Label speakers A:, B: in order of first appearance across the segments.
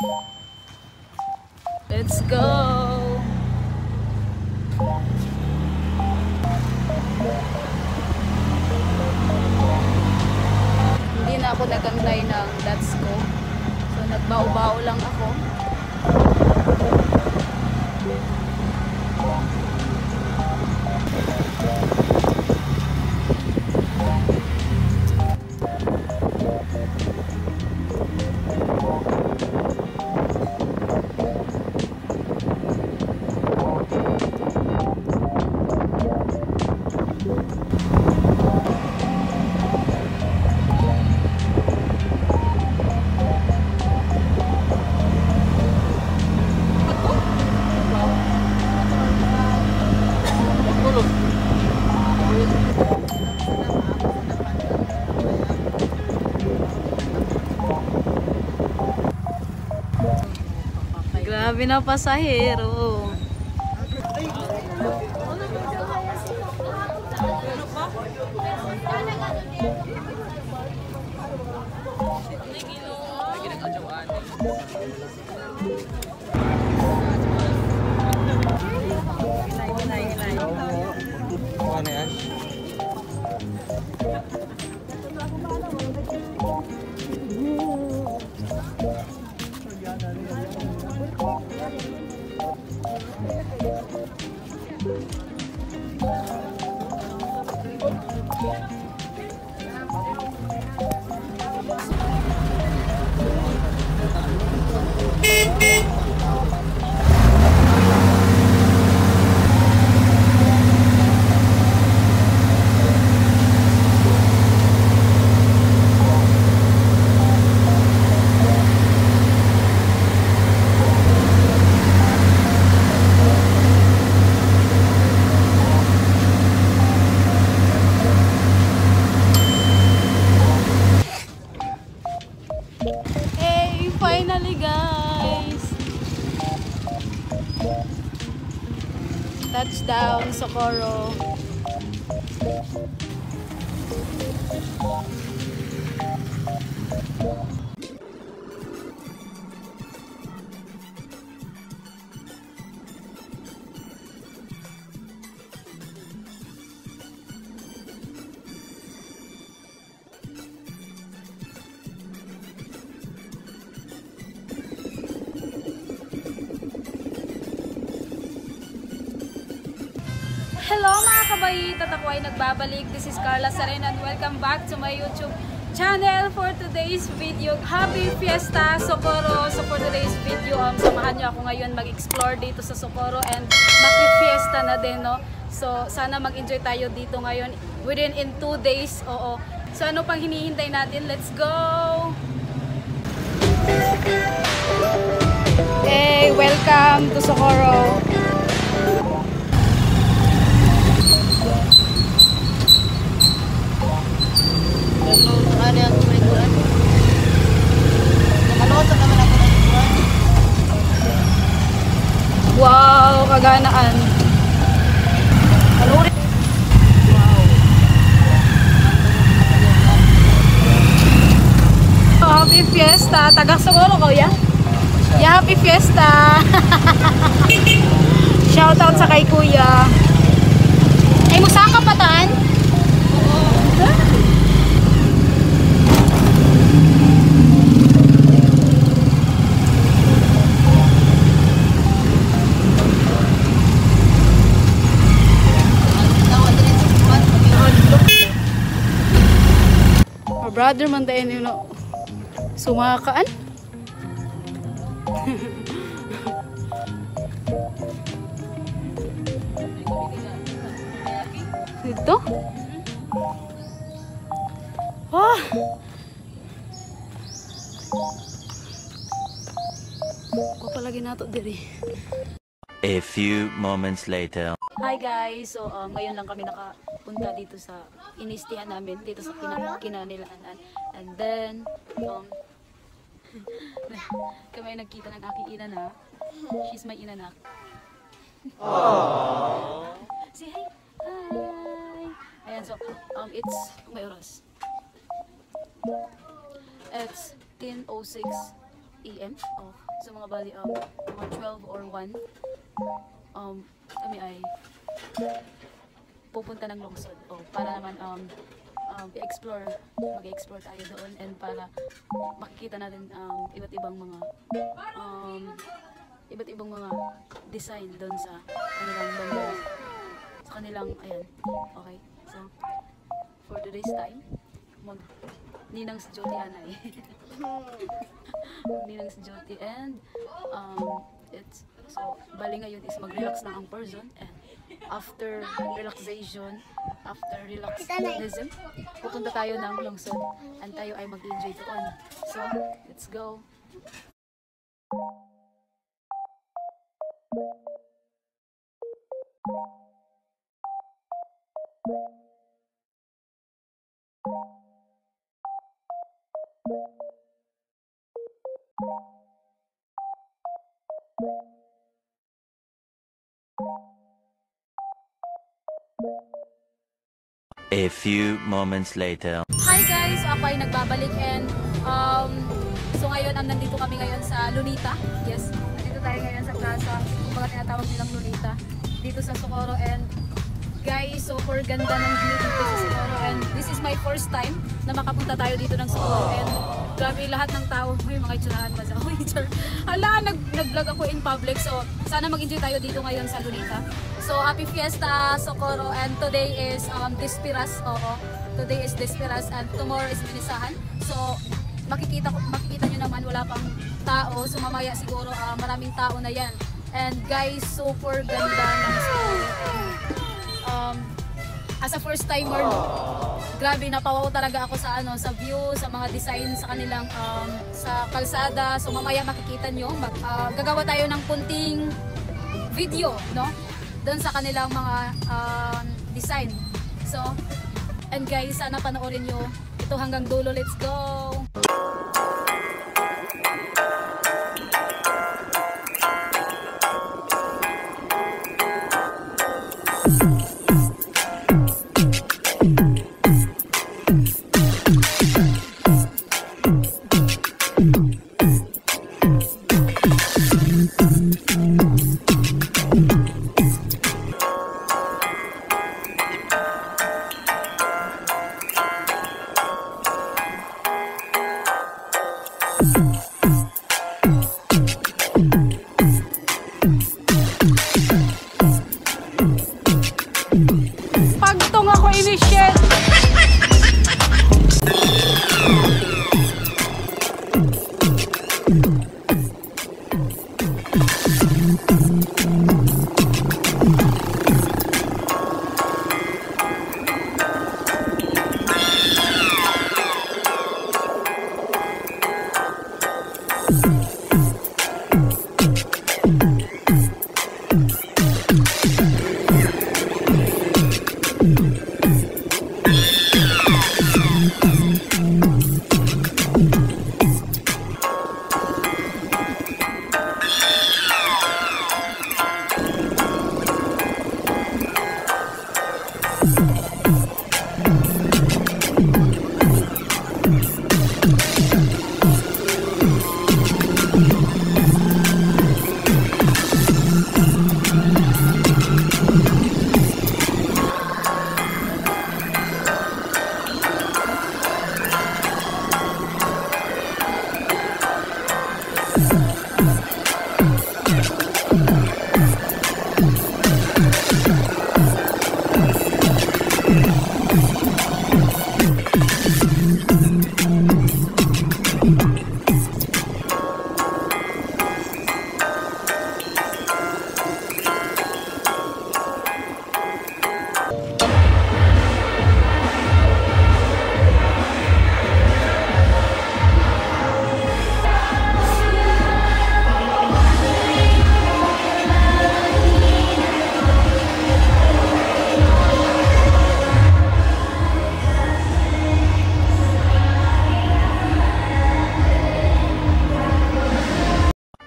A: Let's go! Hindi na ako nagantay ng Let's Go. So nagbao-bao lang ako. Grabe na pasahero. Hey, finally guys! Touchdown, Socorro. Hello mga kabait! At ako ay nagbabalik. This is Carla Saren and welcome back to my YouTube channel for today's video. Happy Fiesta Socorro! So for today's video, samahan nyo ako ngayon mag-explore dito sa Socorro and mag-fiesta na din, no? So sana mag-enjoy tayo dito ngayon within in 2 days. Oo. So ano pang hinihintay natin? Let's go! Hey! Welcome to Socorro! Wow, kaganaan. Wow. Oh, happy Fiesta. Taga Socorro ko, ya? Yeah, happy Fiesta. Shout out sa kay Kuya. Ay, musaka pataan? Brother man tayo nyo sumakaan. Dito? Ah! Papalagin nato diri.
B: A few moments later.
A: Hi guys! So ngayon lang kami nakapunta dito sa inistihan namin, dito sa kinanilaanan. And then, kami ay nagkita ng aking inanak. She's my inanak. Aww. Say hi! Hi! Ayan, so, it's, may oras. It's 10:06 AM. Oh, So mga bali, mga 12 or 1, kami ay pupunta ng lungsod. Para naman i-explore, mag-explore tayo doon and para makikita natin iba't ibang mga design doon sa kanilang bandera. Sa kanilang, ayan. Okay. So, for today's time, Ninang's Jyoti Anay. Ninang's Jyoti and so, bali ngayon is mag-relax na ang person and after relaxation, after relaxism, pupunta tayo ng lungsod and tayo ay mag-enjoy doon. So, let's go!
B: A few moments later.
A: Hi guys! Ako ay nagbabalik and so ngayon nandito kami ngayon sa Lunita. Yes, nandito tayo ngayon sa plaza. Kung baka tinatawag nilang Lunita. Dito sa Socorro and guys, super ganda ng view dito sa Socorro and this is my first time na makapunta tayo dito ng Socorro and grabe lahat ng tao. May mga itsurahan pa sa hala, nag-vlog ako in public so sana mag-enjoy tayo dito ngayon sa Lunita. So happy fiesta Socorro and today is Dispiras. Today is Dispiras and tomorrow is Minisahan. So makikita nyo naman wala pang tao. So mamaya siguro maraming tao na yan. And guys, super ganda ng Socorro. As a first timer, grabe napawaw talaga ako sa sa view, sa mga design sa kanilang sa kalsada. So mamaya makikita nyo, gagawa tayo ng kunting video, no? Doon sa kanilang mga design. So, and guys, sana panoorin nyo ito hanggang dulo. Let's go! Pagtong ako initiate.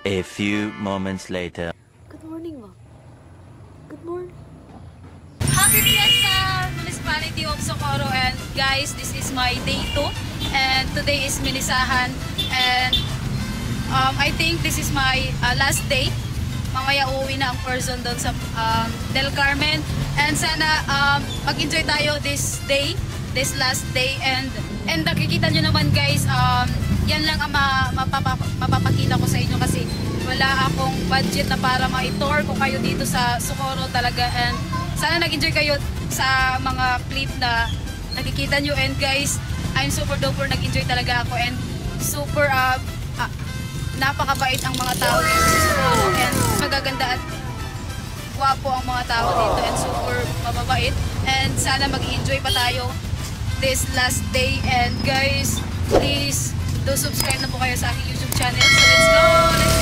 B: A few moments later.
A: Good morning, ma. Good morning. Happy Fiesta, Municipality of Socorro, and guys, this is my day 2 and today is Minisahan and I think this is my last day. Mamaya uuwi na ang person doon sa Del Carmen. And sana mag-enjoy tayo this day, this last day. And nakikita nyo naman guys, yan lang ang mapapakita ko sa inyo kasi wala akong budget na para ma-tour ko kayo dito sa Socorro talaga. And sana nag-enjoy kayo sa mga clip na nakikita nyo. And guys, I'm super duper nag-enjoy talaga ako. And super napakabait ang mga tao dito sa Socorro. And magaganda at gwapo ang mga tao dito. And super mababait. And sana mag-enjoy pa tayo this last day. And guys, please do subscribe na po kayo sa aking YouTube channel. So let's go!